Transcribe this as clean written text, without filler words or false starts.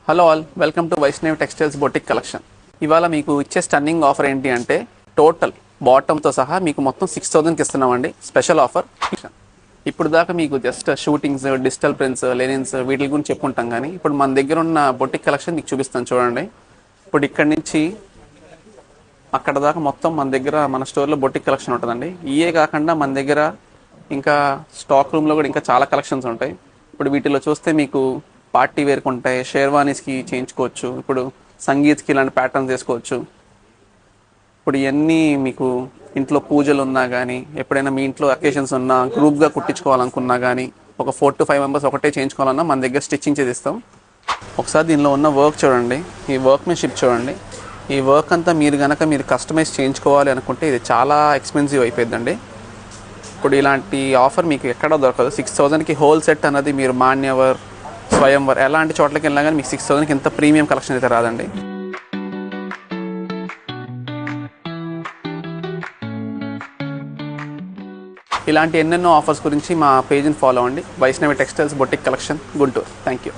Hello all, welcome to Vaishnavi textiles boutique collection. ఇవాళ మీకు ఇచ్చే స్టన్నింగ్ ఆఫర్ ఏంటి అంటే టోటల్ బాటమ్తో సహా మీకు మొత్తం 6,000కి ఇస్తున్నామండి. Special offer. ఇప్పుడు దాకా మీకు just shootings, digital prints, linens వీటి గురించి చెప్పుకుంటాం, కానీ ఇప్పుడు మన దగ్గర ఉన్న బొటిక్ కలెక్షన్ మీకు చూపిస్తాను చూడండి. ఇప్పుడు ఇక్కడి నుంచి అక్కడ దాకా మొత్తం మన దగ్గర మన స్టోర్లో బొటిక్ కలెక్షన్ ఉంటుందండి. ఇయే కాకుండా మన దగ్గర ఇంకా స్టాక్ రూమ్లో కూడా ఇంకా చాలా కలెక్షన్స్ ఉంటాయి. ఇప్పుడు వీటిలో చూస్తే మీకు పార్టీ వేర్కి ఉంటాయి, షేర్వానీస్కి చేయించుకోవచ్చు, ఇప్పుడు సంగీత్కి ఇలాంటి ప్యాటర్న్స్ వేసుకోవచ్చు. ఇప్పుడు ఇవన్నీ మీకు ఇంట్లో పూజలు ఉన్నా కానీ, ఎప్పుడైనా మీ ఇంట్లో అకేషన్స్ ఉన్నా, గ్రూప్గా కుట్టించుకోవాలనుకున్నా కానీ, ఒక 4 to 5 మెంబర్స్ ఒకటే చేయించుకోవాలన్నా మన దగ్గర స్టిచ్చింగ్ చేసిస్తాం. ఒకసారి దీనిలో ఉన్న వర్క్ చూడండి, ఈ వర్క్మెన్షిప్ చూడండి. ఈ వర్క్ అంతా మీరు కస్టమైజ్ చేయించుకోవాలి అనుకుంటే ఇది చాలా ఎక్స్పెన్సివ్ అయిపోయిందండి. ఇప్పుడు ఇలాంటి ఆఫర్ మీకు ఎక్కడా దొరకదు. 6,000కి హోల్ సెట్ అన్నది మీరు మాన్యవర్, స్వయంవర్ ఎలాంటి చోట్లకి వెళ్ళినా కానీ మీకు 6,000కి ఇంత ప్రీమియం కలెక్షన్ అయితే రాదండి. ఇలాంటి ఎన్నెన్నో ఆఫర్స్ గురించి మా పేజ్ని ఫాలో అవ్వండి. Vaishnavi textiles boutique collection, Guntur. Thank you.